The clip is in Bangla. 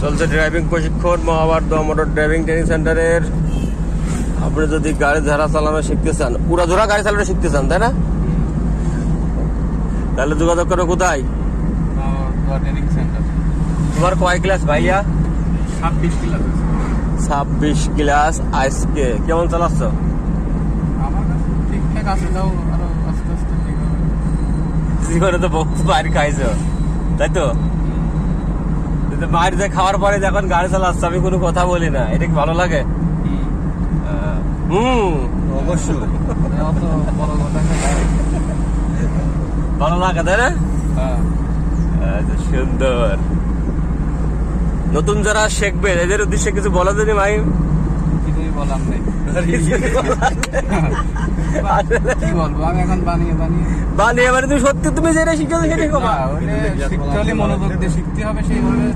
চলছে ড্রাইভিং প্রশিক্ষণ মহাভারত মোটর ড্রাইভিং ট্রেনিং সেন্টারের। আপনি যদি গাড়ি ধারা চালানো শিখতে চান, উড়াধুরা গাড়ি চালানো শিখতে চান, তাই না? তাহলে যোগাযোগ করো কোথায়? Training centre. তোমার কয় ক্লাস ভাইয়া? 26 ক্লাস। 26 ক্লাস। আজকে কেমন চালাচ্ছ? আমার কাছে ঠিকঠাক আছে, তাও আরো আস্তে আস্তে ঠিক হবে। জীবনে তো বহুত মার খাইছো, তাই তো? মার যে খাওয়ার পরে যখন গাড়ি চালাচ্ছ আমি কোনো কথা বলি না, এটা কি ভালো লাগে? অবশ্যই অত বড় কথা নয়। ভালো লাগে, তাই না? আচ্ছা, সুন্দর। নতুন যারা শিখবে এদের উদ্দেশ্যে কিছু বলা যাবে ভাই? কিছুই বলার নেই। কি বলবো, আমি এখন বানিয়ে বানিয়ে তুমি সত্যি তুমি যেটা শিখেছো সেটাই শিখতে হলে মনোযোগ দিয়ে শিখতে হবে সেইভাবে।